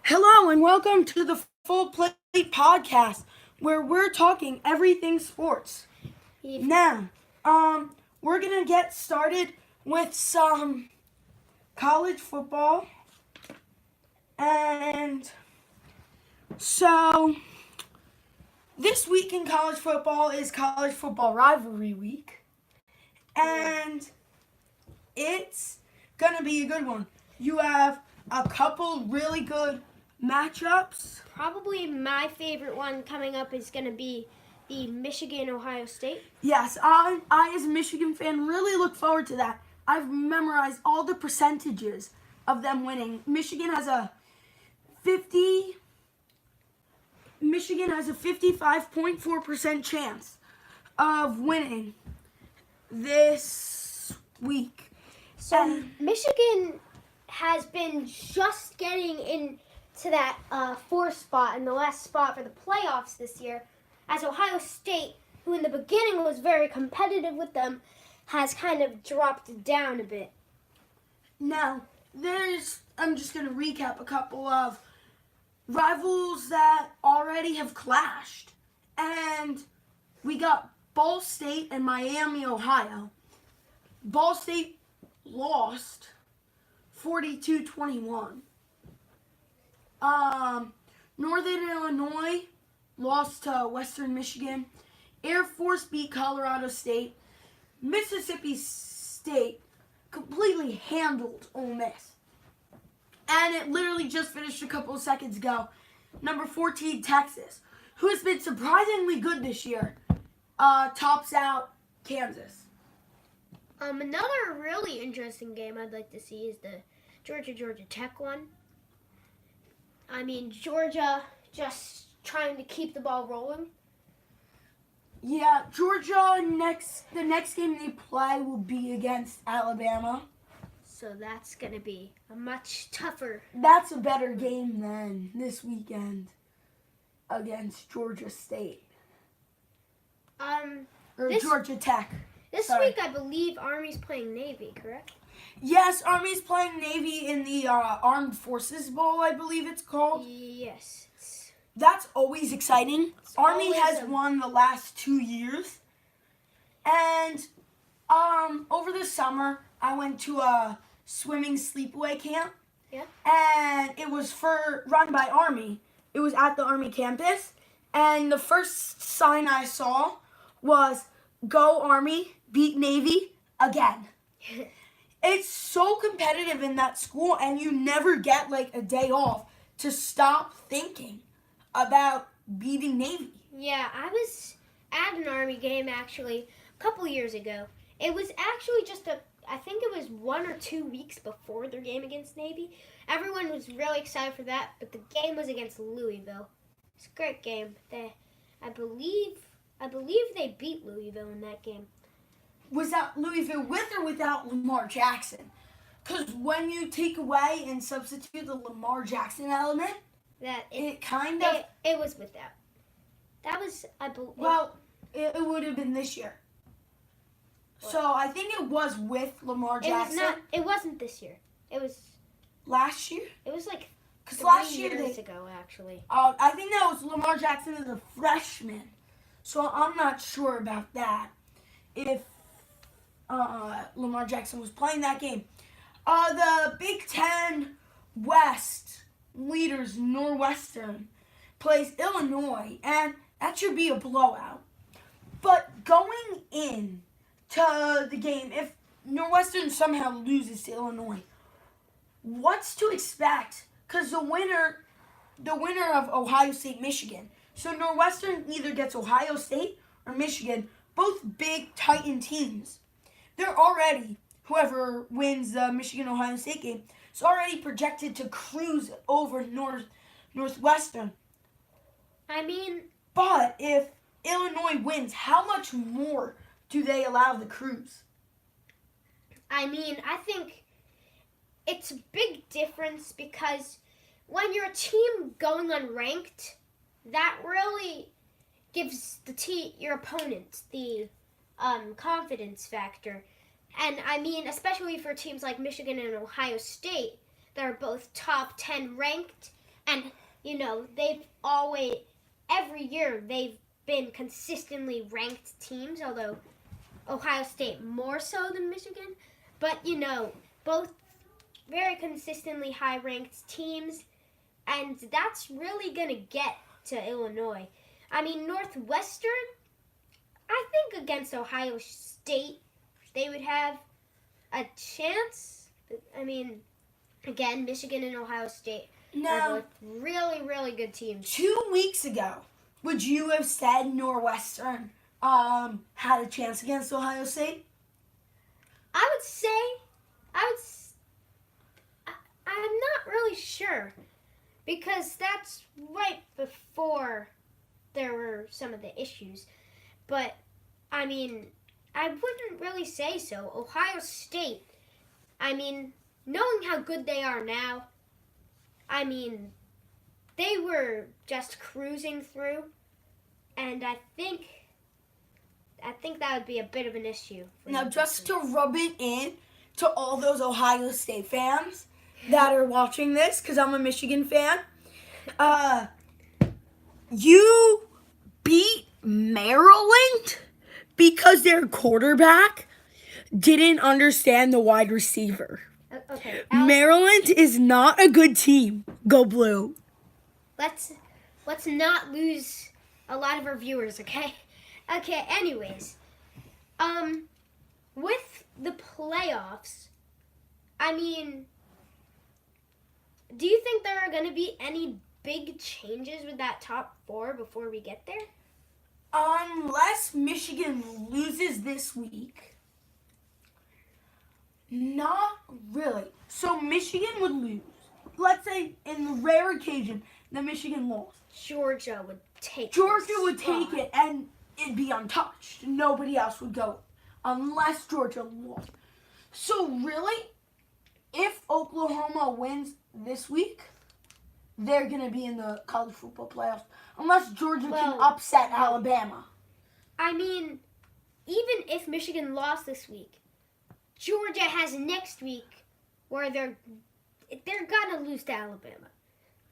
Hello and welcome to the Full Plate Podcast, where we're talking everything sports. Now, we're gonna get started with some college football, and so this week in college football is college football rivalry week, and it's gonna be a good one. You have a couple really good matchups. Probably my favorite one coming up is going to be the Michigan-Ohio State. Yes, I as a Michigan fan really look forward to that. I've memorized all the percentages of them winning. Michigan has a 55.4% chance of winning this week. So Michigan has been just getting into that fourth spot and the last spot for the playoffs this year, as Ohio State, who in the beginning was very competitive with them, has kind of dropped down a bit. Now, I'm just going to recap a couple of rivals that already have clashed. And we got Ball State and Miami, Ohio. Ball State lost 42-21. Northern Illinois lost to Western Michigan. Air Force beat Colorado State. Mississippi State completely handled Ole Miss. And it literally just finished a couple of seconds ago. Number 14, Texas, who has been surprisingly good this year, tops out Kansas. Another really interesting game I'd like to see is the Georgia Tech one. I mean, Georgia just trying to keep the ball rolling. Yeah, Georgia, the next game they play will be against Alabama. So that's going to be a much tougher. That's a better game than this weekend against Georgia State. Georgia Tech. This week, I believe Army's playing Navy, correct? Yes, Army's playing Navy in the Armed Forces Bowl, I believe it's called. Yes. That's always exciting. Army has won the last 2 years. And over the summer, I went to a swimming sleepaway camp. Yeah. And it was run by Army. It was at the Army campus. And the first sign I saw was, "Go Army, beat Navy again." It's so competitive in that school, and you never get like a day off to stop thinking about beating Navy. Yeah, I was at an Army game actually a couple years ago. It was actually I think it was 1 or 2 weeks before their game against Navy. Everyone was really excited for that, but the game was against Louisville. It's a great game. I believe they beat Louisville in that game. Was that Louisville with or without Lamar Jackson? Because when you take away and substitute the Lamar Jackson element, it was without. That was, I believe. Well, it would have been this year. What? So I think it was with Lamar Jackson. It wasn't this year. It was last year. It was like 'cause last year years ago, actually. I think that was Lamar Jackson as a freshman. So I'm not sure about that. If Lamar Jackson was playing that game. The Big Ten West leaders, Northwestern, plays Illinois, and that should be a blowout. But going in to the game, if Northwestern somehow loses to Illinois, what's to expect? Because the winner of Ohio State, Michigan. So Northwestern either gets Ohio State or Michigan, both big Titan teams. They're already, whoever wins the Michigan-Ohio State game, is already projected to cruise over Northwestern. I mean... But if Illinois wins, how much more do they allow the cruise? I mean, I think it's a big difference because when you're a team going unranked, that really gives your opponent the confidence factor. And I mean, especially for teams like Michigan and Ohio State that are both top 10 ranked And, every year they've been consistently ranked teams, although Ohio State more so than Michigan. But, both very consistently high ranked teams, and that's really going to get to Illinois. I mean, Northwestern, I think against Ohio State, they would have a chance. I mean, again, Michigan and Ohio State are both really, really good teams. 2 weeks ago, would you have said Northwestern had a chance against Ohio State? I would say, I'm not really sure, because that's right before there were some of the issues. But, I mean, I wouldn't really say so. Ohio State, I mean, knowing how good they are now, I mean, they were just cruising through, and I think that would be a bit of an issue. Now, just to rub it in to all those Ohio State fans that are watching this, because I'm a Michigan fan, you beat Maryland because their quarterback didn't understand the wide receiver. Okay. Maryland is not a good team. Go Blue. Let's not lose a lot of our viewers, okay? Okay, anyways. With the playoffs, I mean, do you think there are going to be any big changes with that top 4 before we get there? Unless Michigan loses this week. Not really. So Michigan would lose. Let's say in the rare occasion that Michigan lost. Georgia would take it and it'd be untouched. Nobody else would go unless Georgia lost. So really, if Oklahoma wins this week, they're going to be in the college football playoffs. Unless Georgia can upset Alabama. I mean, even if Michigan lost this week, Georgia has next week where they're gonna lose to Alabama.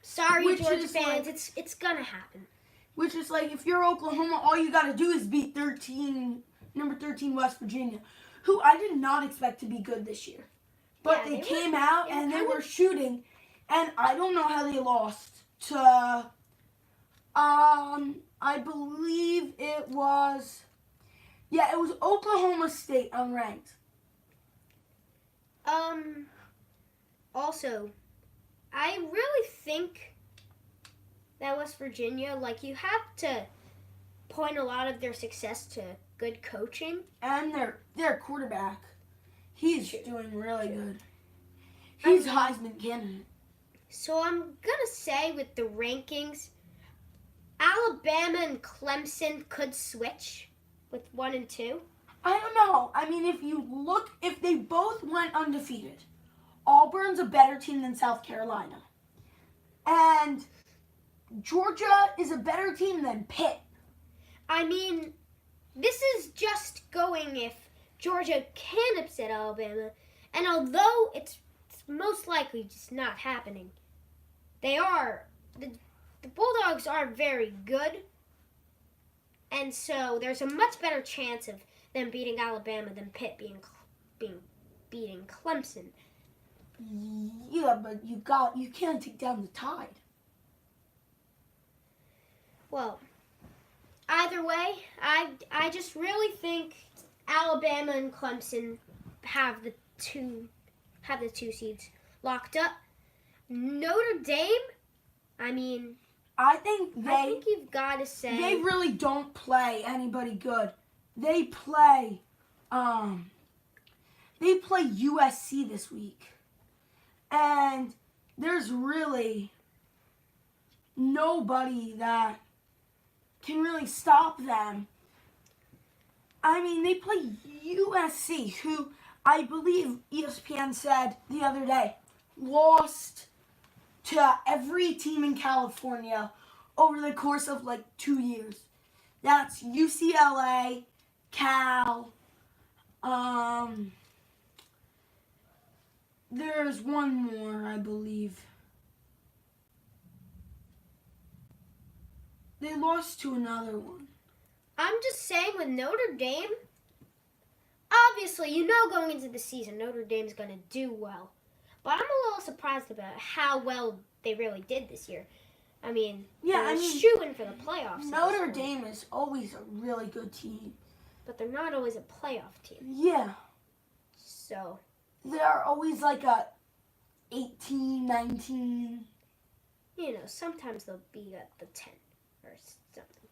Sorry, Georgia fans, it's gonna happen. Which is like, if you're Oklahoma, all you gotta do is beat number 13 West Virginia, who I did not expect to be good this year. But they came out and they were shooting, and I don't know how they lost to, I believe it was Oklahoma State unranked. Also, I really think that West Virginia, you have to point a lot of their success to good coaching. And their quarterback. He's doing really good. He's Heisman candidate. So I'm going to say with the rankings, Alabama and Clemson could switch with 1 and 2. I don't know. I mean, if they both went undefeated, Auburn's a better team than South Carolina. And Georgia is a better team than Pitt. I mean, this is just going if Georgia can upset Alabama. And although it's most likely just not happening, the Bulldogs are very good. And so there's a much better chance of them beating Alabama than Pitt beating Clemson. Yeah, but you can't take down the Tide. Well, either way, I just really think Alabama and Clemson have the two seeds locked up. Notre Dame, I think you've got to say they really don't play anybody good. They play USC this week. And there's really nobody that can really stop them. I mean, they play USC, who I believe ESPN said the other day lost to every team in California over the course of 2 years. That's UCLA, Cal, there's one more, I believe. They lost to another one. I'm just saying with Notre Dame, obviously, going into the season, Notre Dame's going to do well. But I'm a little surprised about how well they really did this year. I mean, they're shooting for the playoffs. Notre Dame is always a really good team. But they're not always a playoff team. Yeah. So. They're always like a 18, 19. Sometimes they'll be at the 10 or something.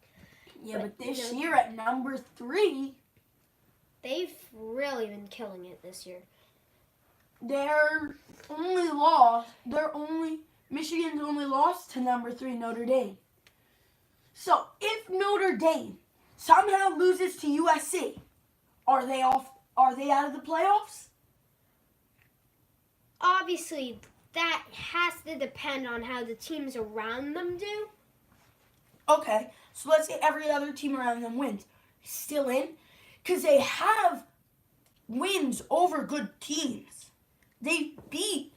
Yeah, but this year at number 3. They've really been killing it this year. Michigan's only lost to number 3 Notre Dame. So if Notre Dame somehow loses to USC, are they out of the playoffs? Obviously, that has to depend on how the teams around them do. Okay, so let's say every other team around them wins. Still in? Because they have wins over good teams. They beat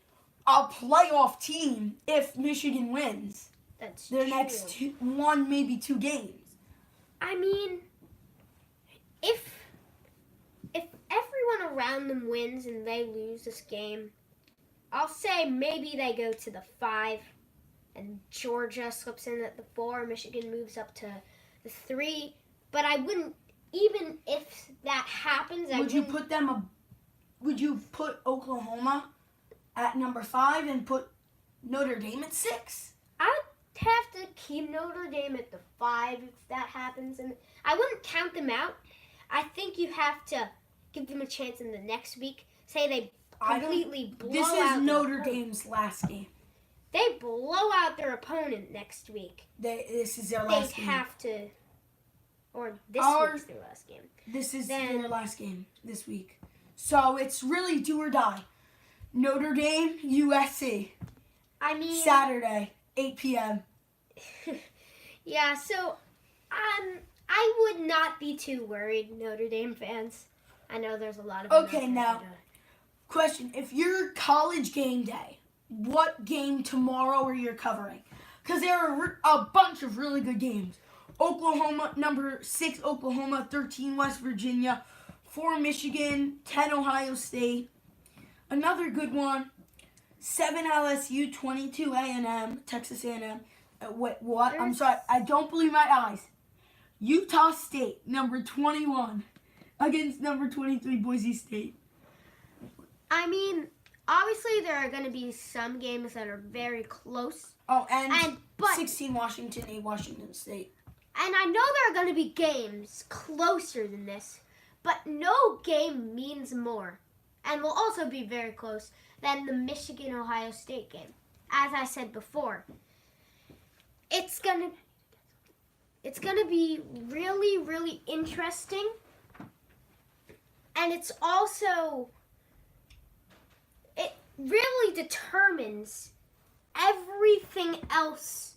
a playoff team if Michigan wins. That's their true. Next 1, maybe 2 games. I mean, if everyone around them wins and they lose this game, I'll say maybe they go to the 5 and Georgia slips in at the 4, Michigan moves up to the 3. But I wouldn't, even if that happens, Would you put Oklahoma at number 5 and put Notre Dame at 6? I'd have to keep Notre Dame at the 5 if that happens. And I wouldn't count them out. I think you have to give them a chance in the next week. Say they completely blow out. This is Notre Dame's last game. They blow out their opponent next week. This is their last game. They have to, or this week's their last game. This is their last game this week. So it's really do or die. Notre Dame, USC. I mean, Saturday, 8 p.m. Yeah, so I would not be too worried, Notre Dame fans. I know there's a lot of Okay, now, question. If you're college game day, what game tomorrow are you covering? Because there are a bunch of really good games. Oklahoma, number 6, Oklahoma, 13, West Virginia, 4, Michigan, 10, Ohio State. Another good one, 7, LSU, 22, A&M, Texas A&M. What? I'm sorry, I don't believe my eyes. Utah State, number 21, against number 23, Boise State. I mean, obviously there are going to be some games that are very close. Oh, but 16, Washington, 8, Washington State. And I know there are going to be games closer than this, but no game means more and will also be very close than the Michigan-Ohio State game. As I said before, it's gonna be really, really interesting, and it really determines everything else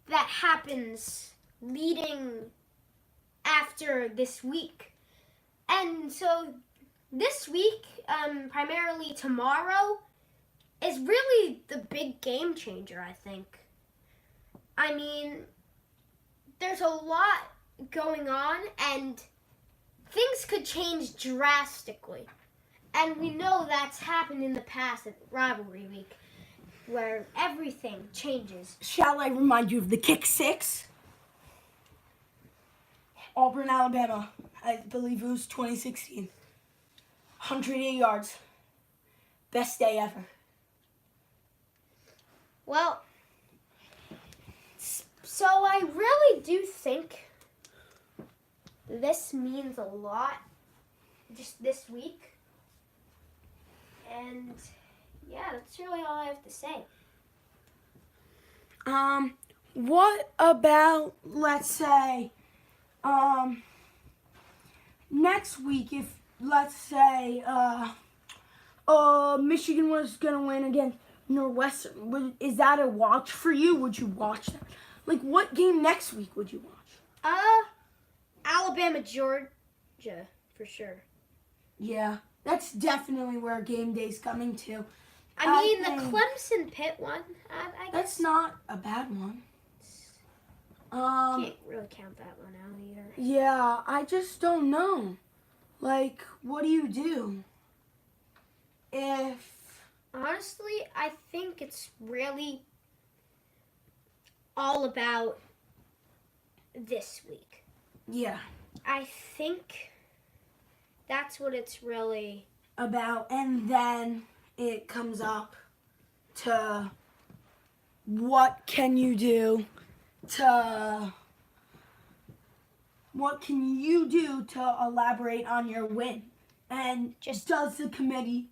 that happens leading after this week. And so this week, primarily tomorrow, is really the big game changer, I think. I mean, there's a lot going on, and things could change drastically. And we know that's happened in the past at Rivalry Week, where everything changes. Shall I remind you of the kick 6? Auburn, Alabama. I believe it was 2016. 108 yards. Best day ever. Well, so I really do think this means a lot just this week. And yeah, that's really all I have to say. What about, let's say, next week, if, let's say, Michigan was going to win against Northwestern, is that a watch for you? Would you watch that? Like, what game next week would you watch? Alabama, Georgia, for sure. Yeah, that's definitely where game day's coming to. I mean, the Clemson Pitt one, I guess. That's not a bad one. Can't really count that one out either. Yeah, I just don't know. Like, what do you do if... Honestly, I think it's really all about this week. Yeah. I think that's what it's really about, and then it comes up to what can you do to elaborate on your win, and Just- does the committee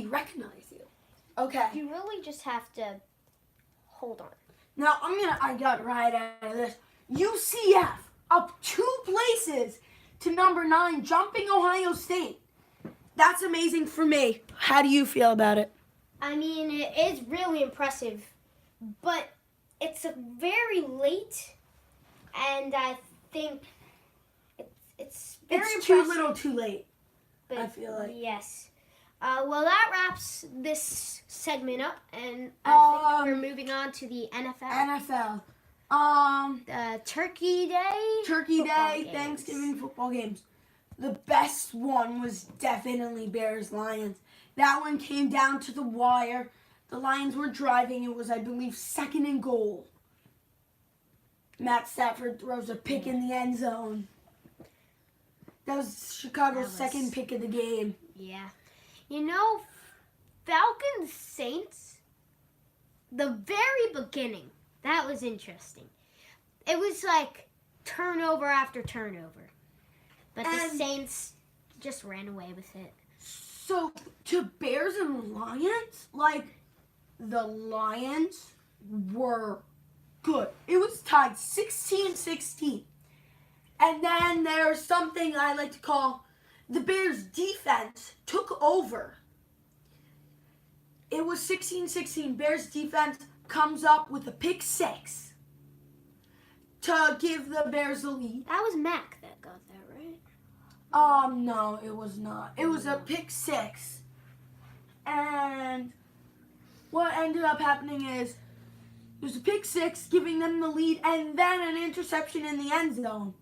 recognize you? Okay. You really just have to hold on. Now I got right out of this. UCF up 2 places to number 9, jumping Ohio State. That's amazing for me. How do you feel about it? I mean, it is really impressive, but it's a very late, and I think it's very It's impressive. too little, too late. But I feel like. yes. Well, that wraps this segment up, and I think we're moving on to the NFL. NFL. Turkey Day. Football games. Thanksgiving football games. The best one was definitely Bears-Lions. That one came down to the wire. The Lions were driving. It was, I believe, 2nd and goal. Matt Stafford throws a pick in the end zone. That was Chicago's second pick of the game. Yeah. You know, Falcons Saints, the very beginning, that was interesting. It was like turnover after turnover. But the Saints just ran away with it. So, to Bears and Lions, like, the Lions were good. It was tied 16-16. And then there's something I like to call the Bears' defense took over. It was 16-16. Bears' defense comes up with a pick 6 to give the Bears the lead. That was Mac that got that, right? No, it was not. It was a pick 6. And what ended up happening is there's a pick 6 giving them the lead, and then an interception in the end zone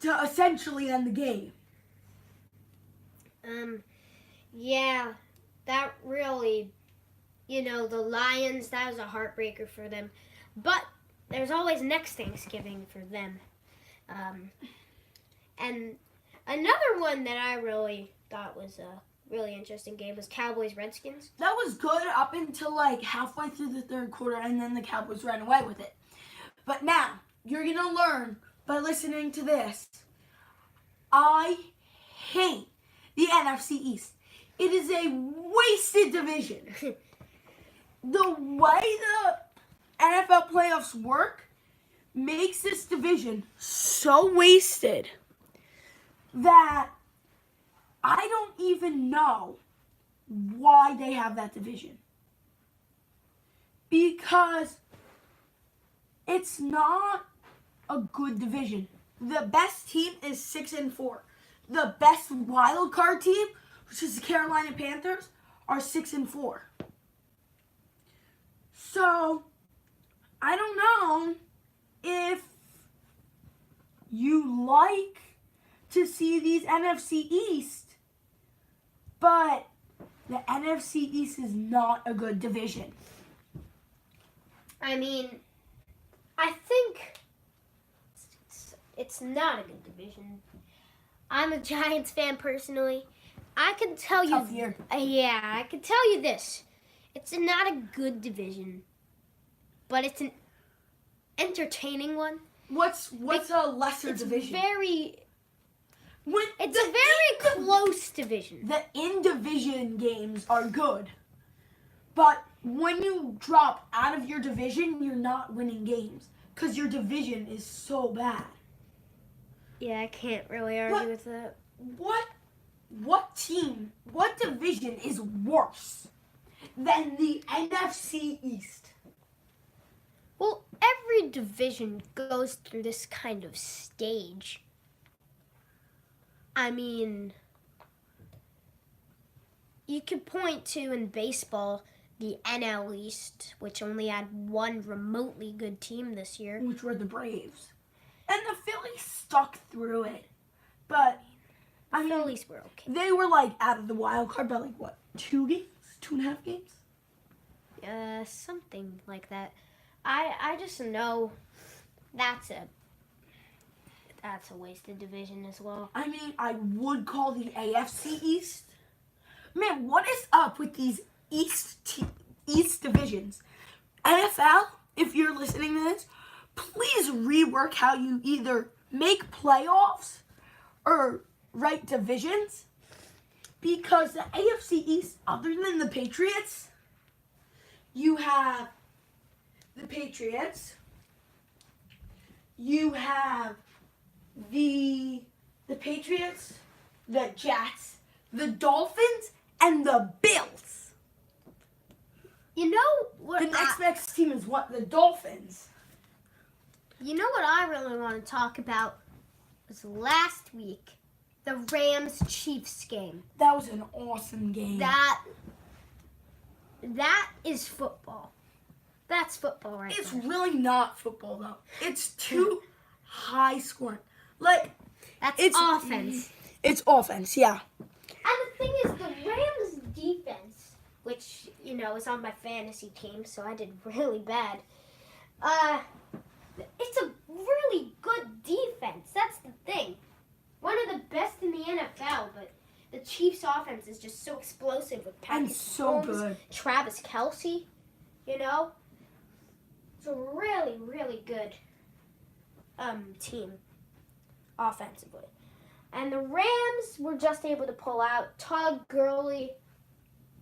to essentially end the game. Yeah, that really, the Lions, that was a heartbreaker for them. But there's always next Thanksgiving for them. And another one that I really thought was a really interesting game was Cowboys-Redskins. That was good up until like halfway through the 3rd quarter, and then the Cowboys ran away with it. But now, you're going to learn by listening to this. I hate the NFC East. It is a wasted division. The way the NFL playoffs work makes this division so wasted that I don't even know why they have that division. Because it's not a good division. The best team is 6-4. The best wild card team, which is the Carolina Panthers, are 6-4. So, I don't know if you like to see these NFC East, but the NFC East is not a good division. I mean, I think it's not a good division. I'm a Giants fan personally. I can tell you, Tough year. I can tell you this: it's not a good division, but it's an entertaining one. What's a lesser division? It's a very close division. The in-division games are good, but when you drop out of your division, you're not winning games because your division is so bad. Yeah, I can't really argue with that. What division is worse than the NFC East? Well, every division goes through this kind of stage. I mean, you could point to in baseball the NL East, which only had one remotely good team this year. Which were the Braves. And the Phillies stuck through it. But, I mean, Phillies were okay. they were, like, out of the wild card by, like, what, 2 games? 2.5 games? Something like that. I just know that's a wasted division as well. I mean, I would call the AFC East. Man, what is up with these East divisions? NFL, if you're listening to this, please rework how you either make playoffs or write divisions. Because the AFC East, other than the Patriots, you have the Patriots, you have the Patriots, the Jets, the Dolphins, and the Bills. You know what? The next team is what? The Dolphins. You know what I really want to talk about was last week, the Rams-Chiefs game. That was an awesome game. That is football. That's football right It's there. really not football, though. It's too high scoring. Like, That's it's offense. It's offense, yeah. And the thing is, the Rams defense, which, you know, is on my fantasy team, so I did really bad. It's a really good defense. That's the thing. One of the best in the NFL, but the Chiefs' offense is just so explosive with Patrick And so Mahomes, good. Travis Kelce, you know? It's a really, really good team offensively. And the Rams were just able to pull out Todd Gurley.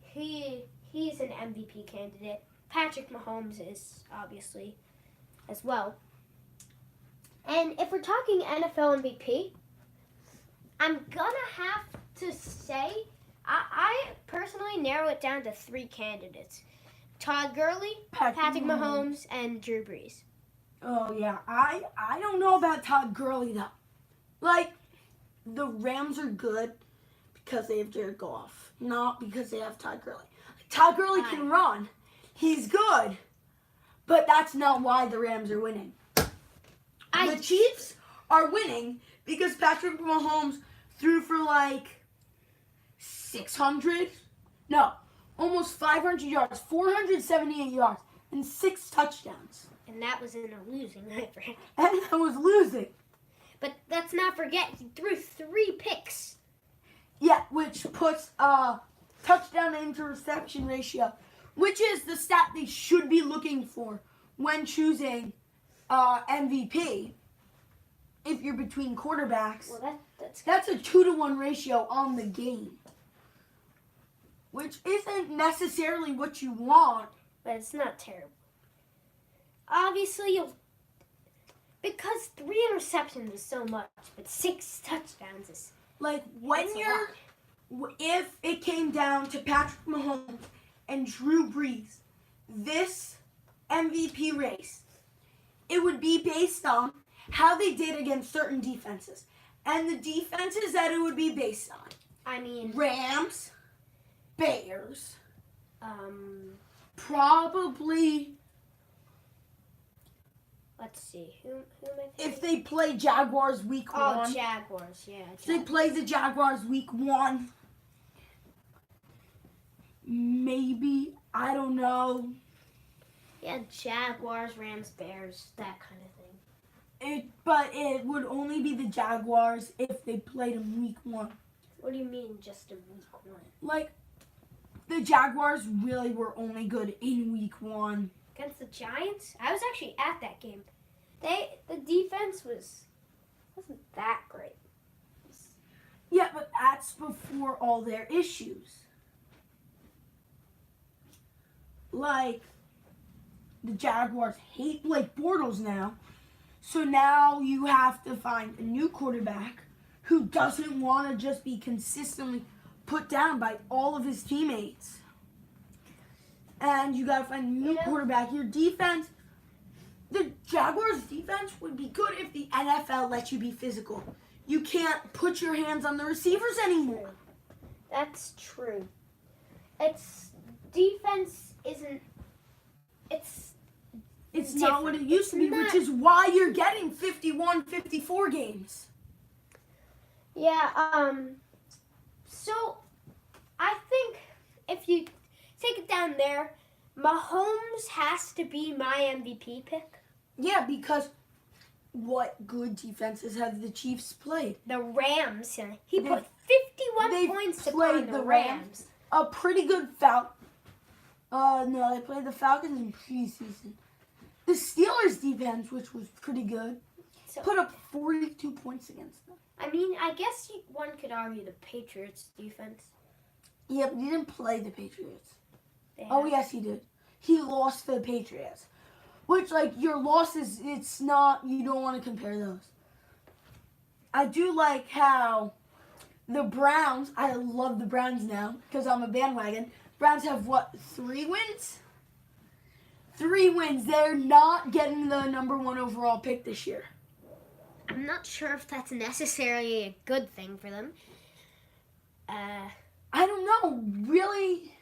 He's an MVP candidate. Patrick Mahomes is obviously as well. And if we're talking NFL MVP, I'm gonna have to say I personally narrow it down to 3 candidates: Todd Gurley, Patrick Mahomes, and Drew Brees. Oh, yeah. I don't know about Todd Gurley, though. Like, the Rams are good because they have Jared Goff, not because they have Todd Gurley. Todd Gurley can run. He's good. But that's not why the Rams are winning. The Chiefs are winning because Patrick Mahomes threw for like almost 500 yards, 478 yards, and 6 touchdowns. And that was in a losing record. And I was losing. But let's not forget, he threw 3 picks. Yeah, which puts touchdown to interception ratio, which is the stat they should be looking for when choosing MVP. If you're between quarterbacks, Well, that's a 2-to-1 ratio on the game, which isn't necessarily what you want. but it's not terrible. Obviously, because 3 interceptions is so much, but 6 touchdowns is Like, that's a lot. if it came down to Patrick Mahomes and Drew Brees, this MVP race, it would be based on how they did against certain defenses. And the defenses that it would be based on: I mean, Rams, Bears, probably. Let's see. Who am I thinking? if they play Jaguars week 1. Oh, Jaguars, yeah. If they play the Jaguars week 1, maybe, I don't know. Yeah, Jaguars, Rams, Bears, that kind of thing. But it would only be the Jaguars if they played them week 1. What do you mean, just a week 1? Like, the Jaguars really were only good in week 1. Against the Giants? I was actually at that game. The defense wasn't that great. Yeah, but that's before all their issues. Like, the Jaguars hate Blake Bortles now. So now you have to find a new quarterback who doesn't want to just be consistently put down by all of his teammates. And you got to find a new quarterback. Your defense, the Jaguars' defense would be good if the NFL lets you be physical. You can't put your hands on the receivers anymore. That's true. Its defense isn't. It's not what it different. used to be, It's which not- is why you're getting 51, 54 games. Yeah. So I think if you take it down there, Mahomes has to be my MVP pick. Yeah, because what good defenses have the Chiefs played? The Rams. He They- put 51 they points played upon the the Rams. A pretty good no, they played the Falcons in preseason. The Steelers defense, which was pretty good, So, put up 42 points against them. I mean, I guess one could argue the Patriots defense. Yeah, but he didn't play the Patriots. They Oh, have- yes, he did. He lost to the Patriots. Which, like, your losses, it's not, you don't want to compare those. I do like how the Browns, I love the Browns now because I'm a bandwagon. Browns have, what, 3 wins? 3 wins. They're not getting the number 1 overall pick this year. I'm not sure if that's necessarily a good thing for them. I don't know. Really,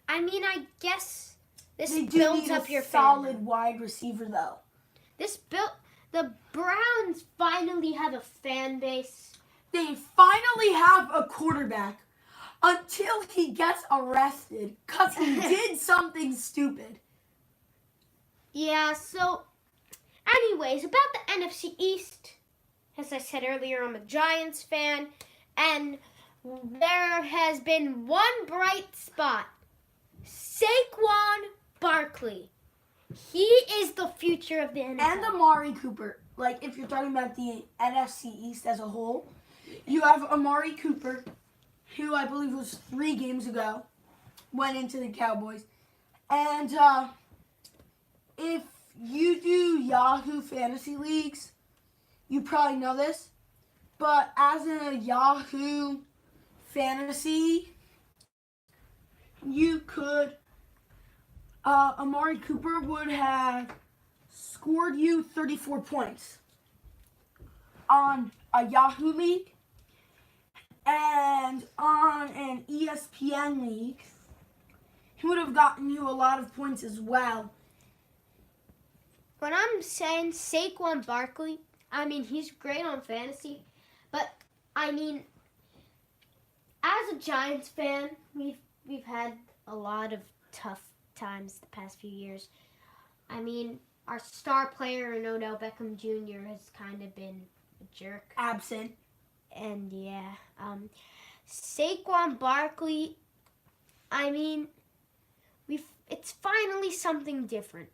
I mean, I guess this they do builds need up a your solid fandom. wide receiver, though. The Browns finally have a fan base. They finally have a quarterback until he gets arrested because he did something stupid. Yeah, so anyways, about the NFC East, as I said earlier, I'm a Giants fan, and there has been one bright spot. Saquon Barkley. He is the future of the NFL. And Amari Cooper. Like, if you're talking about the NFC East as a whole, you have Amari Cooper, who I believe was 3 games ago, went into the Cowboys. And if you do Yahoo Fantasy Leagues, you probably know this, but as in a Yahoo Fantasy, you could, Amari Cooper would have scored you 34 points on a Yahoo League, and on an ESPN League, he would have gotten you a lot of points as well. When I'm saying Saquon Barkley, I mean, he's great on fantasy, but I mean, as a Giants fan, we've had a lot of tough times the past few years. I mean, our star player in Odell Beckham Jr. has kind of been a jerk. Absent. And yeah, Saquon Barkley, I mean, it's finally something different.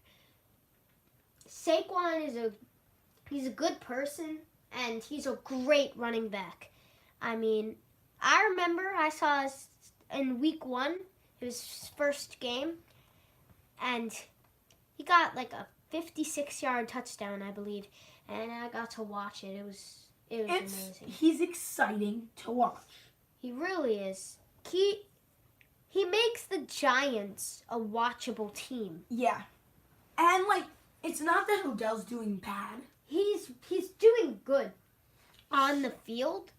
Saquon he's a good person, and he's a great running back. I mean, I remember I saw in week 1, it was his first game, and he got like a 56-yard touchdown, I believe, and I got to watch it. It was amazing. He's exciting to watch. He really is. He makes the Giants a watchable team. Yeah. And, like, it's not that Odell's doing bad. He's doing good on the field.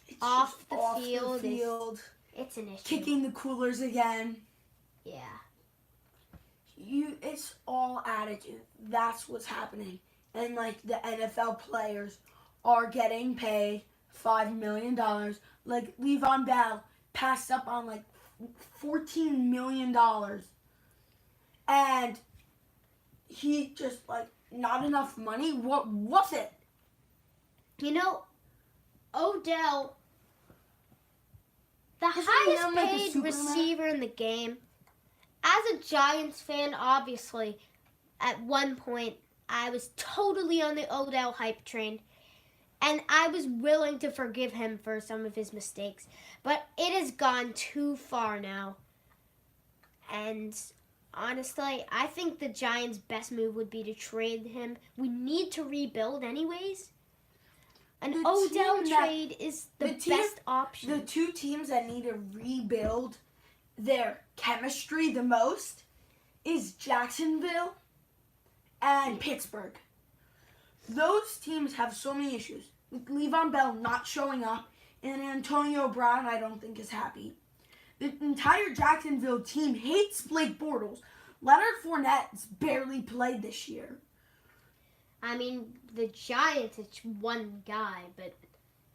It's Off just the off field the is- field. It's an issue. Kicking the coolers again. Yeah. It's all attitude. That's what's happening. And, like, the NFL players are getting paid $5 million. Like, Le'Veon Bell passed up on, like, $14 million. And he just, like, not enough money? What was it? You know, Odell, the Isn't he highest known like a paid Superman? receiver in the game. As a Giants fan, obviously, at one point, I was totally on the Odell hype train. And I was willing to forgive him for some of his mistakes. But it has gone too far now. And honestly, I think the Giants' best move would be to trade him. We need to rebuild anyways. An The Odell team that- trade is the the team- best option. The 2 teams that need to rebuild their chemistry the most is Jacksonville and Pittsburgh. Those teams have so many issues. With Le'Veon Bell not showing up, and Antonio Brown, I don't think, is happy. The entire Jacksonville team hates Blake Bortles, Leonard Fournette's barely played this year. I mean, the Giants, it's one guy, but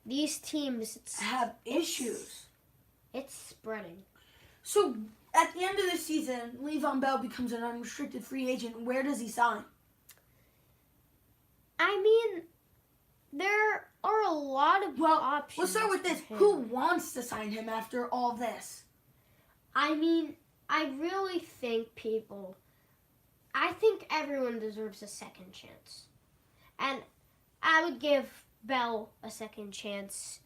these teams Have issues. It's spreading. So, at the end of the season, Le'Veon Bell becomes an unrestricted free agent. Where does he sign? I mean, there are a lot of options. Let's start with this. for him. Who wants to sign him after all this? I mean, I really think I think everyone deserves a second chance. And I would give Bell a second chance.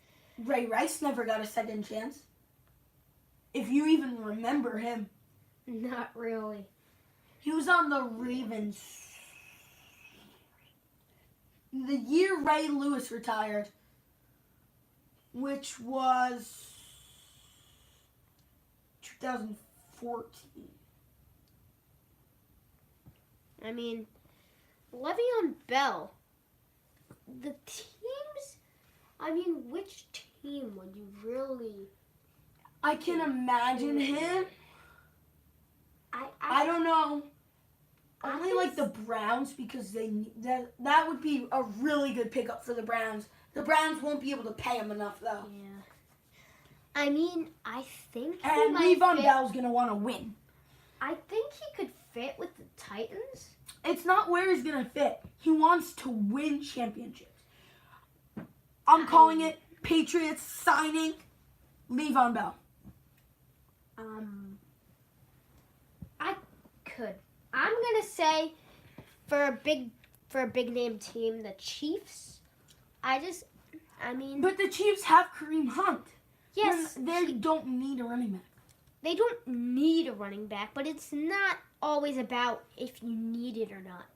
Ray Rice never got a second chance. If you even remember him. Not really. He was on the Ravens. The year Ray Lewis retired, which was 2014. I mean, Le'Veon Bell, the teams, I mean, which team would you really... I can imagine him. I don't know. Only like the Browns, because that would be a really good pickup for the Browns. The Browns won't be able to pay him enough, though. Yeah. I mean, I think And Le'Veon Bell's going to want to win. I think he could fit with the Titans. It's not where he's going to fit. He wants to win championships. I'm calling it Patriots signing Le'Veon Bell. I could. I'm gonna say for a big name team, the Chiefs. I mean. But the Chiefs have Kareem Hunt. Yes, They don't need a running back. They don't need a running back, but it's not always about if you need it or not.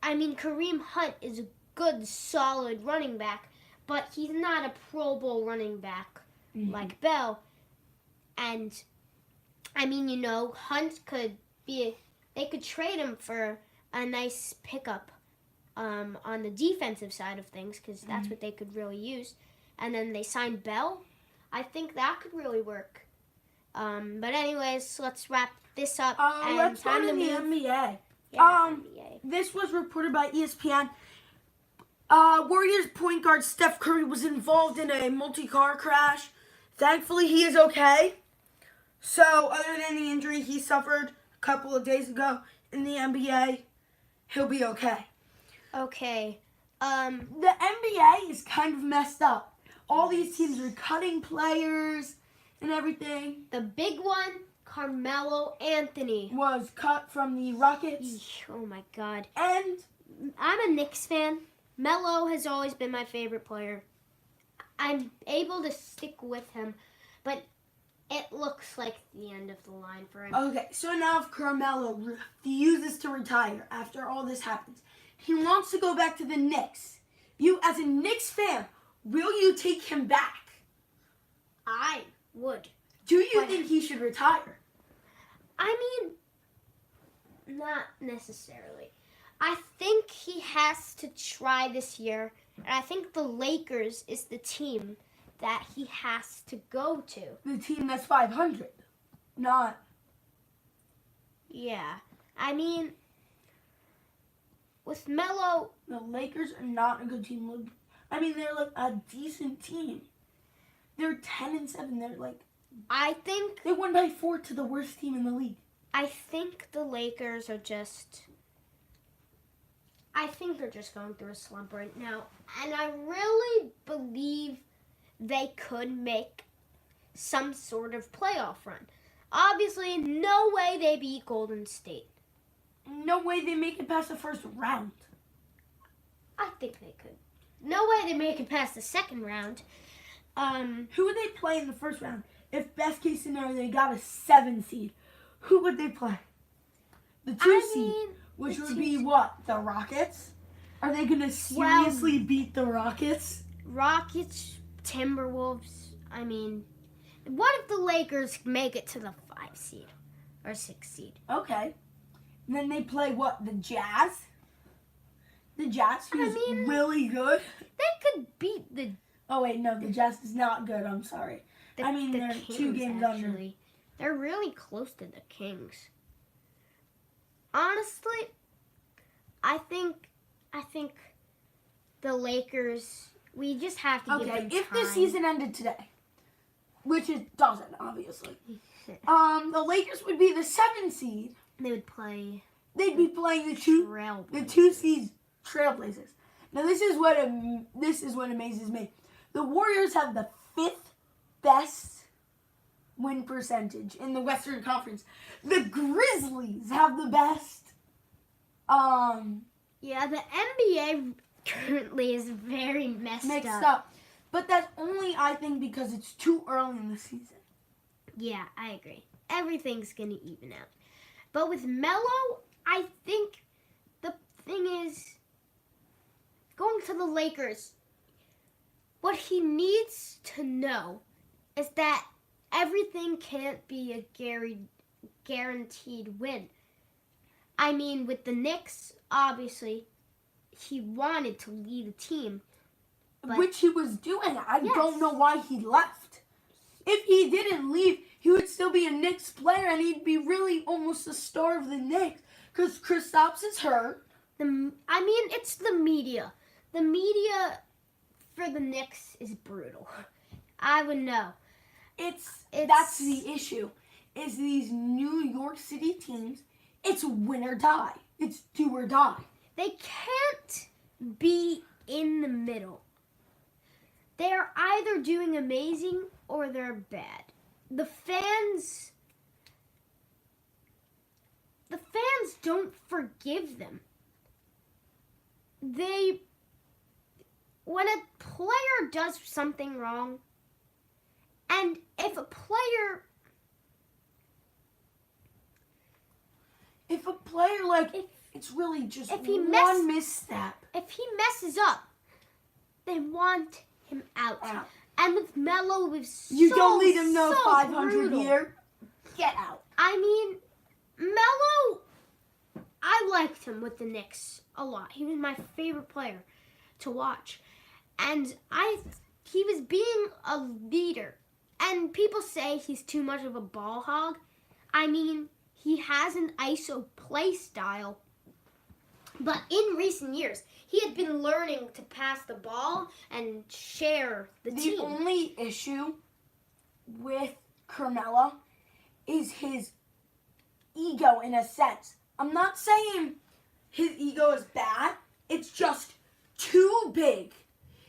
I mean, Kareem Hunt is a good, solid running back, but he's not a Pro Bowl running back like Bell. And, I mean, Hunt they could trade him for a nice pickup on the defensive side of things, because that's what they could really use. And then they signed Bell. I think that could really work. But anyways, let's wrap this up. And let's go to the NBA. This was reported by ESPN. Warriors point guard Steph Curry was involved in a multi-car crash. Thankfully, he is okay. So, other than the injury he suffered a couple of days ago in the NBA, he'll be okay. Okay. The NBA is kind of messed up. All these teams are cutting players and everything. The big one, Carmelo Anthony, Was cut from the Rockets. Oh my God. And I'm a Knicks fan. Melo has always been my favorite player. I'm able to stick with him, but it looks like the end of the line for him. okay, so now if Carmelo refuses to retire after all this happens, he wants to go back to the Knicks. You, as a Knicks fan, will you take him back? I would. Do you think he should retire? I mean, not necessarily. I think he has to try this year, and I think the Lakers is the team that he has to go to. The team that's 500. Not. Yeah. I mean, with Melo, The Lakers are not a good team. I mean, they're like a decent team. They're 10-7. They're like, I think they won by 4 to the worst team in the league. I think the Lakers are just... I think they're just going through a slump right now. And I really believe they could make some sort of playoff run. Obviously, no way they beat Golden State. No way they make it past the first round. I think they could. No way they make it past the second round. Who would they play in the first round? If best case scenario they got a 7 seed, who would they play? The 2 seed, which would be what? The Rockets? Are they going to seriously beat the Rockets? Rockets, Timberwolves. I mean, what if the Lakers make it to the 5 seed or 6 seed? Okay. And then they play what? The Jazz? The Jazz, who's really good. They could beat the... Oh, wait, no, the Jazz is not good. I'm sorry. the they're Kings, 2 games under. They're really close to the Kings. honestly, I think the Lakers. We just have to give them time. If the season ended today, which it doesn't, obviously, the Lakers would be the 7th seed. They would play. They'd be playing the 2 seed Trailblazers. Now this is what amazes me. The Warriors have the 5th best win percentage in the Western Conference. The Grizzlies have the best. Yeah, the NBA currently is very mixed up. But that's only, I think, because it's too early in the season. Yeah, I agree. Everything's going to even out. But with Melo, I think the thing is, going to the Lakers, what he needs to know is that everything can't be a guaranteed win. I mean, with the Knicks, obviously, he wanted to lead a team. Which he was doing. I don't know why he left. If he didn't leave, he would still be a Knicks player, and he'd be really almost the star of the Knicks. Because Kristaps is hurt. It's the media. The media for the Knicks is brutal. I would know. That's the issue. Is these New York City teams, it's win or die. It's do or die. They can't be in the middle. They're either doing amazing or they're bad. The fans don't forgive them. When a player does something wrong, and if a player it's really just if he one misstep. If he messes up, they want him out. And with Melo, you don't lead him no 500 year. Get out. I mean, Melo, I liked him with the Knicks a lot. He was my favorite player to watch. And he was being a leader. And people say he's too much of a ball hog. I mean, he has an ISO play style. But in recent years, he had been learning to pass the ball and share the team. The only issue with Carmelo is his ego, in a sense. I'm not saying his ego is bad. It's just too big.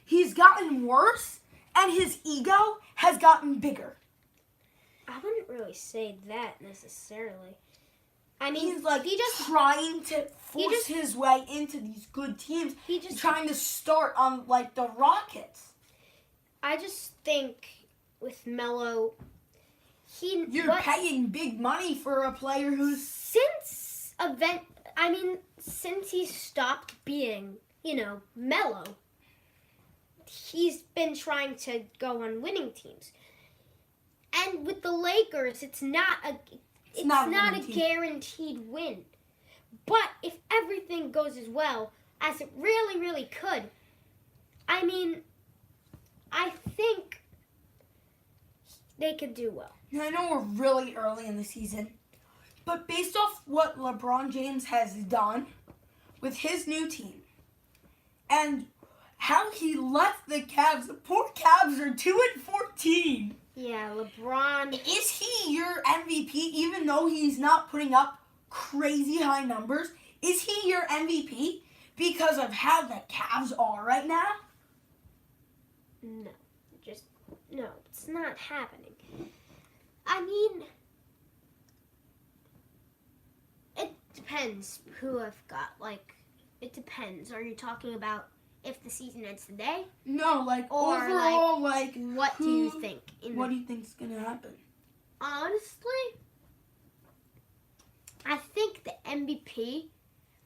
He's gotten worse, and his ego has gotten bigger. I wouldn't really say that necessarily. I mean, he's just trying to force his way into these good teams. He's trying to start on the Rockets. I just think with Melo, you're paying big money for a player who's since he stopped being, Melo, he's been trying to go on winning teams. And with the Lakers, it's not a guaranteed win. But if everything goes as well as it really, really could, I mean, I think they could do well. I know we're really early in the season, but based off what LeBron James has done with his new team and how he left the Cavs, the poor Cavs are 2-14. Yeah, LeBron. Is he your MVP even though he's not putting up crazy high numbers? Is he your MVP because of how the Cavs are right now? No, it's not happening. I mean, it depends who I've got. It depends. Are you talking about if the season ends today? No, overall, what do you think? What do you think's gonna happen? Honestly, I think the MVP.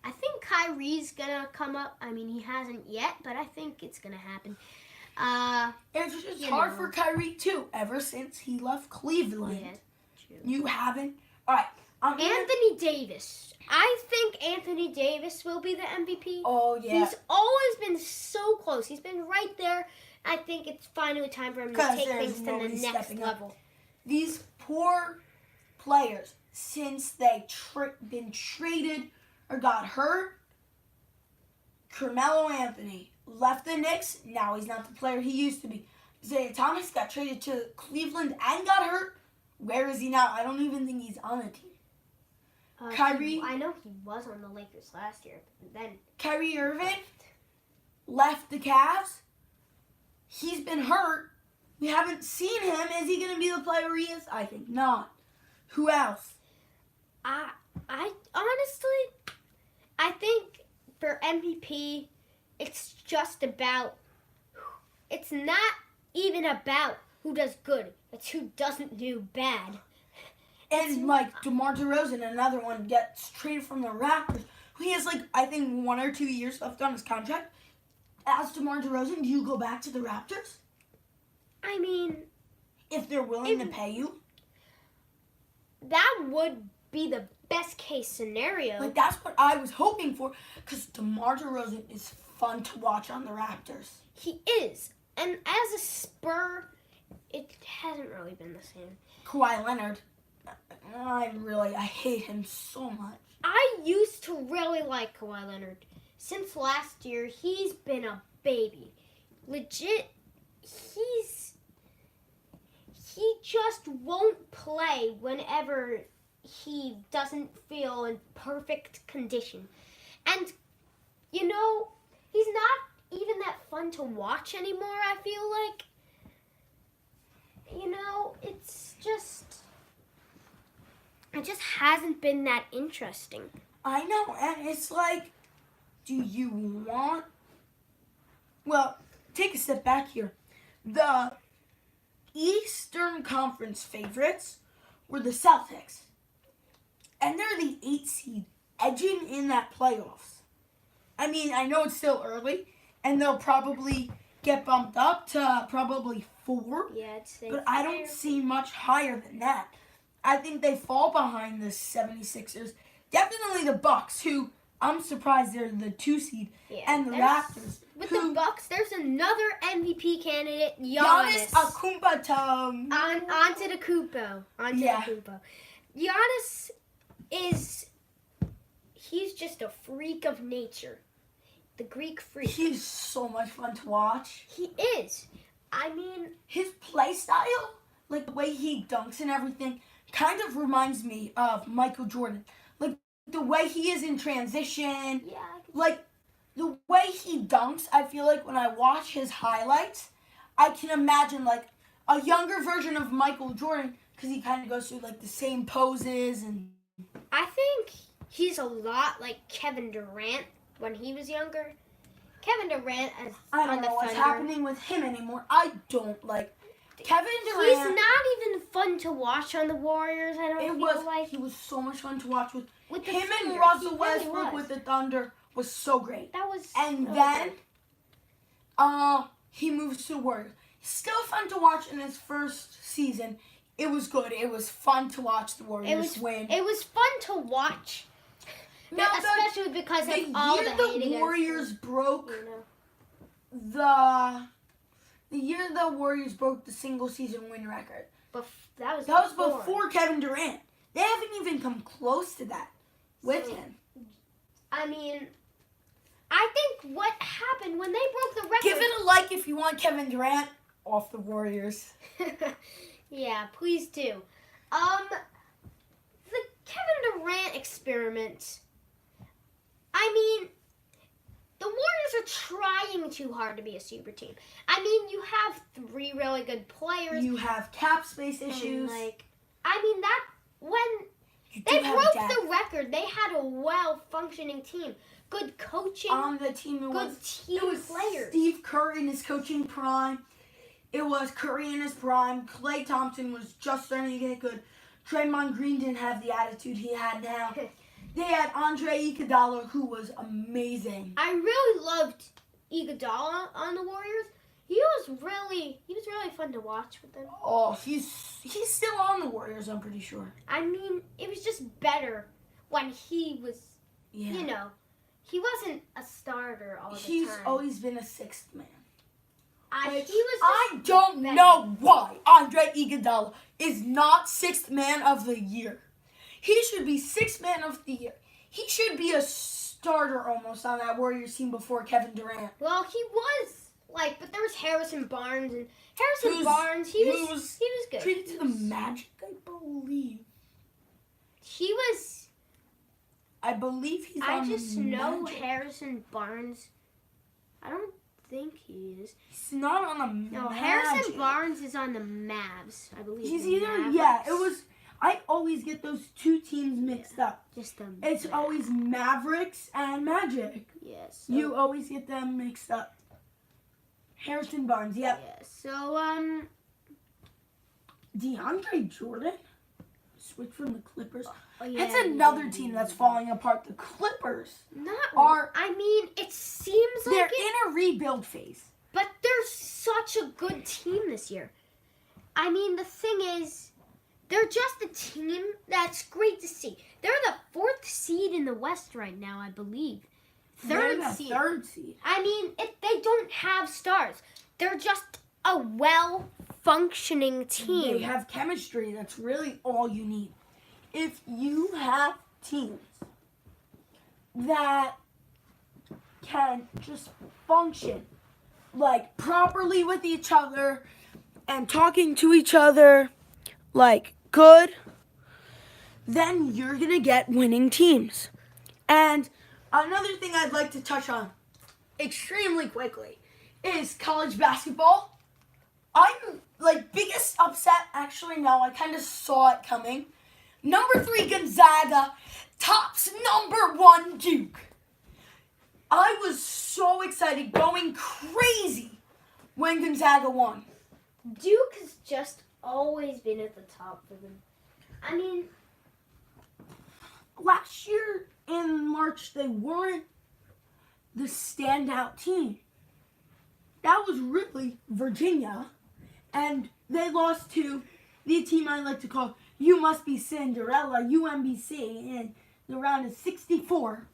I think Kyrie's gonna come up. I mean, he hasn't yet, but I think it's gonna happen. It's just hard for Kyrie too. Ever since he left Cleveland, true. You haven't. All right, Anthony Davis. I think Anthony Davis will be the MVP. Oh, yeah. He's always been so close. He's been right there. I think it's finally time for him to take things to the next level. These poor players since they been traded or got hurt. Carmelo Anthony left the Knicks. Now he's not the player he used to be. Isaiah Thomas got traded to Cleveland and got hurt. Where is he now? I don't even think he's on a team. Kyrie. I know he was on the Lakers last year. Then Kyrie Irving left the Cavs. He's been hurt. We haven't seen him. Is he going to be the player he is? I think not. Who else? I honestly, I think for MVP, it's just about. It's not even about who does good. It's who doesn't do bad. And like DeMar DeRozan, another one, gets traded from the Raptors. He has I think 1 or 2 years left on his contract. As DeMar DeRozan, do you go back to the Raptors? I mean, if they're willing to pay you? That would be the best case scenario. That's what I was hoping for, because DeMar DeRozan is fun to watch on the Raptors. He is. And as a Spur, it hasn't really been the same. Kawhi Leonard. I hate him so much. I used to really like Kawhi Leonard. Since last year, he's been a baby. Legit, he just won't play whenever he doesn't feel in perfect condition. And, he's not even that fun to watch anymore, I feel like. It just hasn't been that interesting. I know, and it's do you want... Well, take a step back here. The Eastern Conference favorites were the Celtics. And they're the 8th seed, edging in that playoffs. I mean, I know it's still early, and they'll probably get bumped up to probably 4. Yeah, I'd say. But I don't see much higher than that. I think they fall behind the 76ers. Definitely the Bucks, who I'm surprised they're the 2 seed, and the Raptors. With the Bucks, there's another MVP candidate, Giannis Antetokounmpo. Antetokounmpo. Antetokounmpo. Giannis he's just a freak of nature. The Greek freak. He's so much fun to watch. He is. I mean, his play style, the way he dunks and everything, kind of reminds me of Michael Jordan. The way he is in transition. Yeah. The way he dunks, I feel like when I watch his highlights, I can imagine a younger version of Michael Jordan, because he kind of goes through the same poses. And I think he's a lot like Kevin Durant when he was younger. Kevin Durant I don't know what's happening with him anymore. I don't like Kevin Durant. He's not even fun to watch on the Warriors. I don't feel like he was so much fun to watch with him Thunder. And Russell Westbrook with the Thunder was so great. That was and so then good. He moves to the Warriors. Still fun to watch in his first season. It was good. It was fun to watch the Warriors win. It was fun to watch. No, especially because of all the Warriors broke the year the Warriors broke the single season win record. That was before Kevin Durant. They haven't even come close to that with him. I mean, I think what happened when they broke the record... Give it a like if you want Kevin Durant off the Warriors. Yeah, please do. The Kevin Durant experiment... I mean, the Warriors are trying too hard to be a super team. I mean, you have 3 really good players. You have cap space issues. When they broke the record, they had a well-functioning team. Good coaching. On the team, it was players. Steve Kerr in his coaching prime. It was Curry in his prime. Klay Thompson was just starting to get good. Draymond Green didn't have the attitude he had now. They had Andre Iguodala, who was amazing. I really loved Iguodala on the Warriors. He was really fun to watch with them. Oh, he's still on the Warriors, I'm pretty sure. I mean, it was just better when he was, he wasn't a starter all the time. He's always been a 6th man. I don't know why Andre Iguodala is not 6th man of the year. He should be sixth man of the year. He should be a starter almost on that Warriors team before Kevin Durant. Well, he was but there was Harrison Barnes and Barnes. He was good. Traded to the Magic, I believe. I believe he's on the just know Magic. Harrison Barnes. I don't think he is. He's not on the Magic. No, Harrison Barnes is on the Mavs, I believe. He's the either Mavericks. I always get those two teams mixed up. Just the It's always Mavericks and Magic. Yes. You always get them mixed up. Harrison Barnes, yep. Yeah. So DeAndre Jordan switch from the Clippers. yeah, It's another team that's falling apart. The Clippers it seems like they're in a rebuild phase. but they're such a good team this year. I mean, the thing is, they're just a team that's great to see. They're the 4th seed in the West right now, I believe. They're Third the seed. third seed. I mean, they don't have stars. They're just a well-functioning team. They have chemistry. That's really all you need. If you have teams that can just function properly with each other and talking to each other good, then you're going to get winning teams. And another thing I'd like to touch on extremely quickly is college basketball. I'm biggest upset, actually no, I kind of saw it coming. Number 3 Gonzaga tops number 1 Duke. I was so excited, going crazy when Gonzaga won. Duke has just always been at the top for them. I mean, last year in March, they weren't the standout team. That was really Virginia, and they lost to the team I like to call You Must Be Cinderella, UMBC, in the round of 64.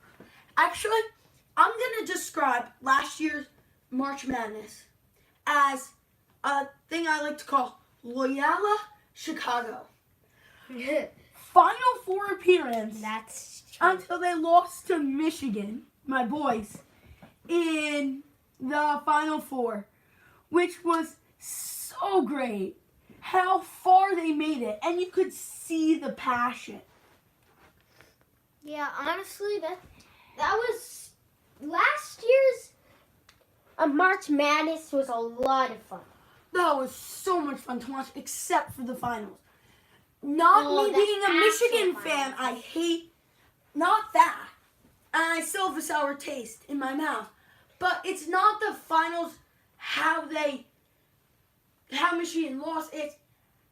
Actually, I'm going to describe last year's March Madness as a thing I like to call Loyola Chicago. Final 4 appearance that's true. until they lost to Michigan, my boys, in the Final 4, which was so great. How far they made it, and you could see the passion. Yeah, honestly, that was last year's March Madness was a lot of fun. That was so much fun to watch, except for the finals. Not me the being a Michigan actual fan, I finals. hate not that. And I still have a sour taste in my mouth. But it's not the finals how Michigan lost. It's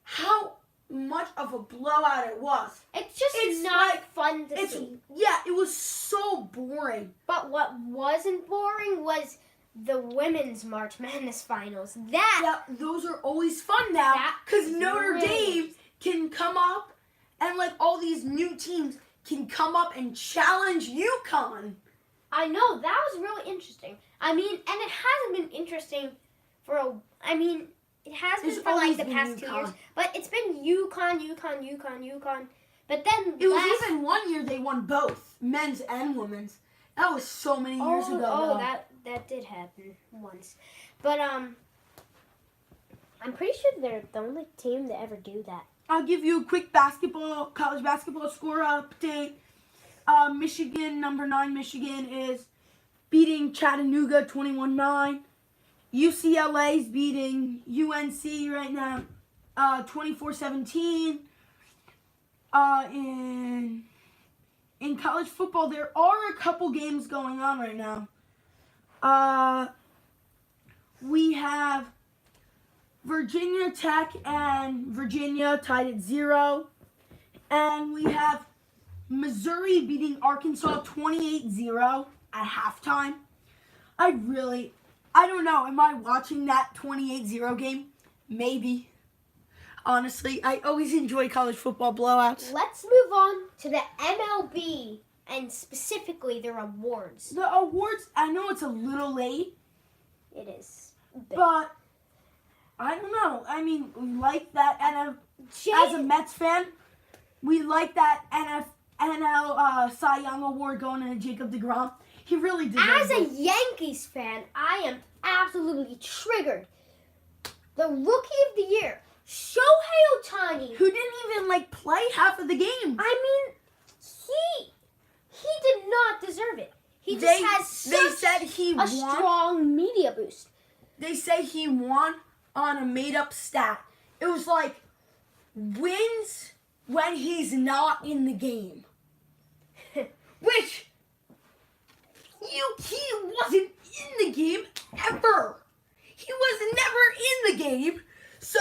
how much of a blowout it was. It's not fun to see. Yeah, it was so boring. But what wasn't boring was the women's March Madness finals. Yeah, those are always fun now because Notre really Dame can come up and all these new teams can come up and challenge UConn. I know, that was really interesting. I mean, and it hasn't been interesting it has been It's for always the been past 2 years. UConn. But it's been UConn. But then It was even one year they won both, men's and women's. That was so many years ago. Oh, that did happen once. But I'm pretty sure they're the only team to ever do that. I'll give you a quick college basketball score update. Michigan, number 9 Michigan is beating Chattanooga 21-9. UCLA is beating UNC right now 24-17. In college football, there are a couple games going on right now. We have Virginia Tech and Virginia tied at 0. And we have Missouri beating Arkansas 28-0 at halftime. I don't know. Am I watching that 28-0 game? Maybe. Honestly, I always enjoy college football blowouts. Let's move on to the MLB and specifically their awards. The awards, I know it's a little late, It is. but I don't know. I mean, like that, and as a Mets fan, we like that NL Cy Young Award going to Jacob deGrom. He really deserves As a it. Yankees fan, I am absolutely triggered. The Rookie of the Year, Shohei Ohtani, Who didn't even play half of the game. I mean, he did not deserve it. He just has They said he a won. strong media boost. They say he won on a made-up stat. It was wins when he's not in the game. Which, he wasn't in the game ever. He was never in the game, so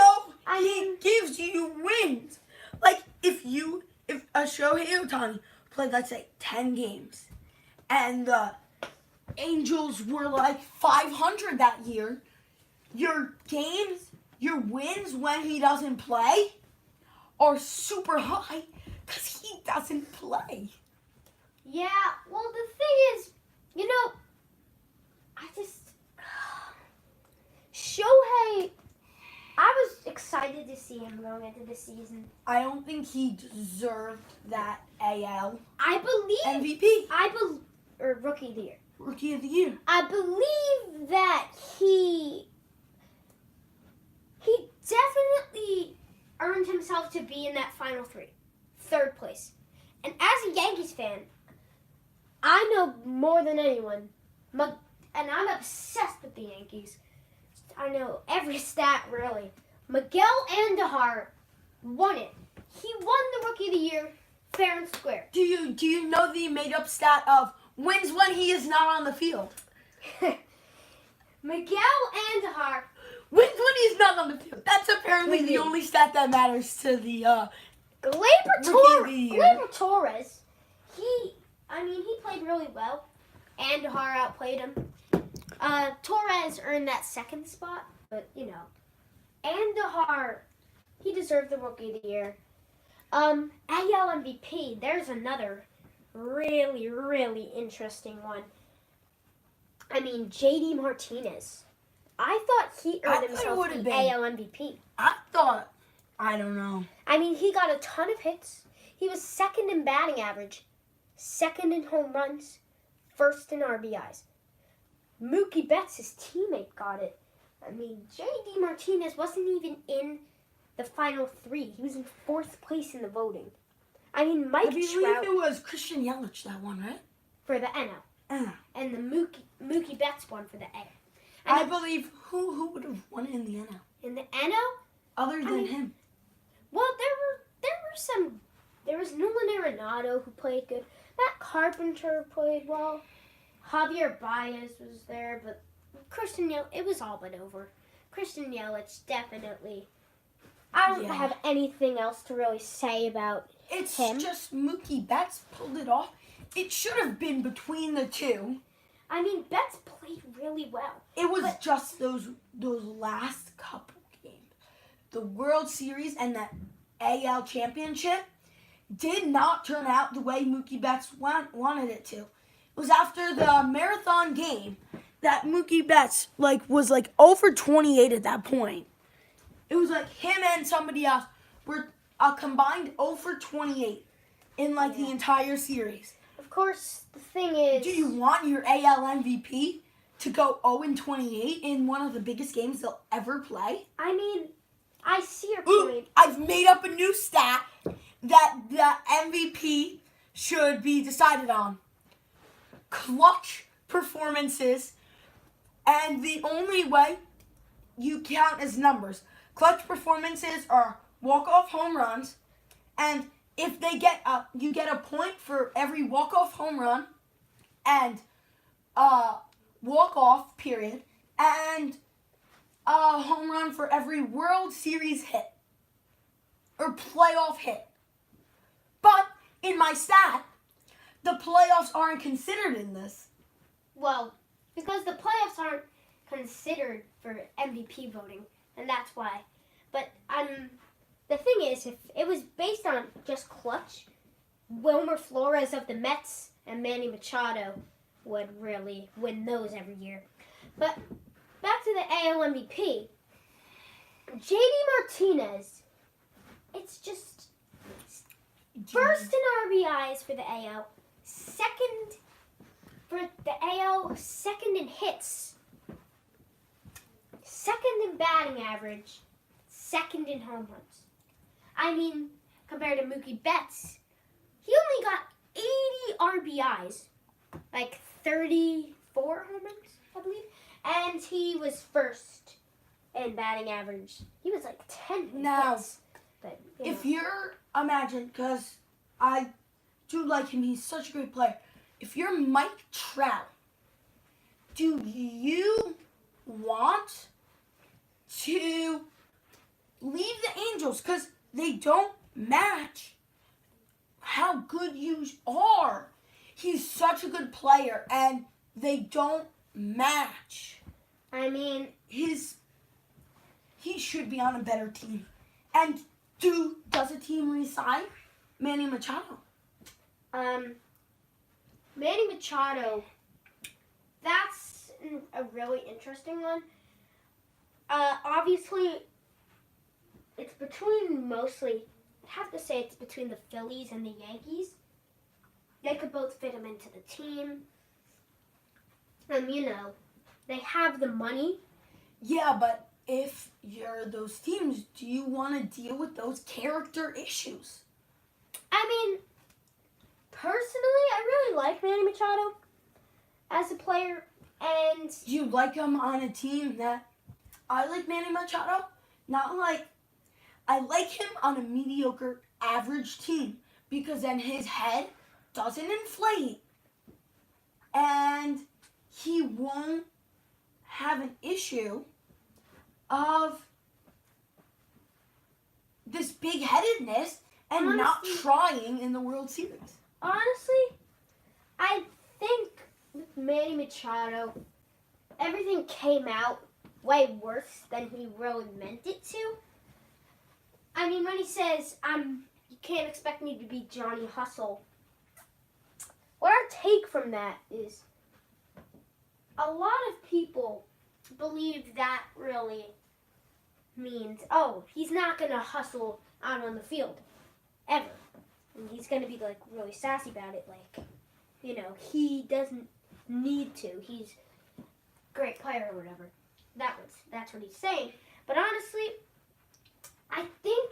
he gives you wins. If a Shohei Ohtani played, let's say, 10 games, and the Angels were 500 that year, your wins when he doesn't play are super high because he doesn't play. Yeah, well, the thing is, Shohei, I was excited to see him going into the season. I don't think he deserved that AL I believe, MVP, or Rookie of the Year. Rookie of the Year. I believe that he definitely earned himself to be in that final three, third place. And as a Yankees fan, I know more than anyone, and I'm obsessed with the Yankees. I know every stat, really. Miguel Andujar won it. He won the Rookie of the Year fair and square. Do you know the made-up stat of wins when he is not on the field? Miguel Andujar Wins when he's not on the field. That's apparently the only stat that matters to the Gleyber Torres, he played really well. Andujar outplayed him. Torres earned that second spot, but Andujar, he deserved the Rookie of the Year. AL MVP, there's another really, really interesting one. JD Martinez. I thought he earned himself the AL MVP. I don't know. He got a ton of hits. He was second in batting average, second in home runs, first in RBIs. Mookie Betts, his teammate, got it. J.D. Martinez wasn't even in the final three. He was in fourth place in the voting. Mike I believe Trout it was Christian Yelich that won, right? for the NL. And the Mookie Betts won for the A. I believe who would have won in the NL In the NL, other than him? well, there was Nolan Arenado who played good. Matt Carpenter played well. Javier Baez was there, but Christian Yelich, it was all but over. Christian Yelich, definitely. I don't have anything else to really say about him. It's just Mookie Betts pulled it off. It should have been between the two. Betts played really well. It was just those last couple games. The World Series and that AL Championship did not turn out the way Mookie Betts wanted it to. It was after the marathon game that Mookie Betts was 0 for 28 at that point. It was him and somebody else were a combined 0 for 28 in the entire series. Of course, the thing is... Do you want your AL MVP to go 0 and 28 in one of the biggest games they'll ever play? I see your point. I've made up a new stat that the MVP should be decided on. Clutch performances, and the only way you count as numbers. Clutch performances are walk-off home runs, and if they you get a point for every walk-off home run, and walk-off period, and a home run for every World Series hit or playoff hit. But in my stat, the playoffs aren't considered in this. Well, because the playoffs aren't considered for MVP voting, and that's why. But the thing is, if it was based on just clutch, Wilmer Flores of the Mets and Manny Machado would really win those every year. But back to the AL MVP, JD Martinez, it's just First in RBIs for the AL. Second for the AL. Second in hits. Second in batting average. Second in home runs. I mean, compared to Mookie Betts, he only got 80 RBIs. Like 34 home runs, I believe. And he was first in batting average. He was like 10 Now, hits. But, if you're, imagine, because I do like him, he's such a great player. If you're Mike Trout, do you want to leave the Angels because they don't match how good you are? He's such a good player, and they don't match. I mean, He should be on a better team. And does a team resign Manny Machado? Manny Machado, that's a really interesting one. Obviously, it's between mostly, I'd have to say it's between the Phillies and the Yankees. They could both fit him into the team. And, they have the money. Yeah, but if you're those teams, do you want to deal with those character issues? I mean, personally, I really like Manny Machado as a player. And Do you like him on a team that I like Manny Machado? Not like I like him on a mediocre average team because then his head doesn't inflate and he won't have an issue of this big-headedness and not Honestly- trying in the World Series. honestly, I think with Manny Machado, everything came out way worse than he really meant it to. I mean, when he says, you can't expect me to be Johnny Hustle, what our take from that is a lot of people believe that really means, he's not going to hustle out on the field, ever. And he's going to be, really sassy about it, he doesn't need to. He's a great player or whatever. That's what he's saying. But honestly, I think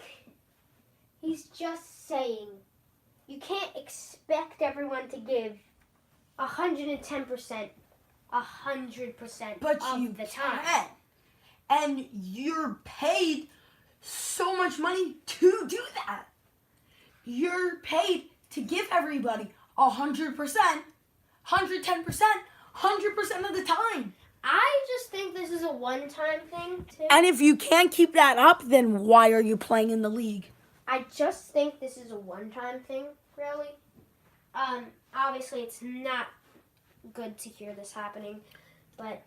he's just saying you can't expect everyone to give 110%, 100% But of you the time. can. And you're paid so much money to do that. You're paid to give everybody 100%, 110%, 100% of the time. I just think this is a one-time thing, too. And if you can't keep that up, then why are you playing in the league? I just think this is a one-time thing, really. Obviously, it's not good to hear this happening. But,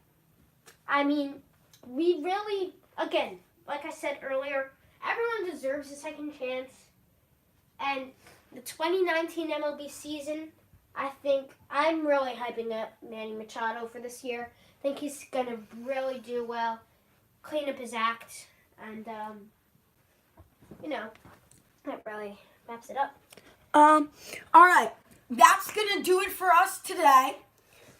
I mean, we really, again, like I said earlier, everyone deserves a second chance. And the 2019 MLB season, I think I'm really hyping up Manny Machado for this year. I think he's going to really do well, clean up his act, and, that really wraps it up. All right. That's going to do it for us today.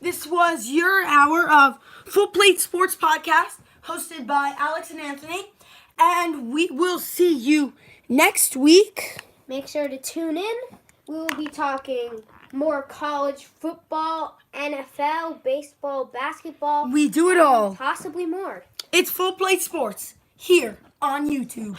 This was your hour of Full Plate Sports Podcast, hosted by Alex and Anthony. And we will see you next week. Make sure to tune in. We will be talking more college football, NFL, baseball, basketball. We do it all. Possibly more. It's Full Plate Sports here on YouTube.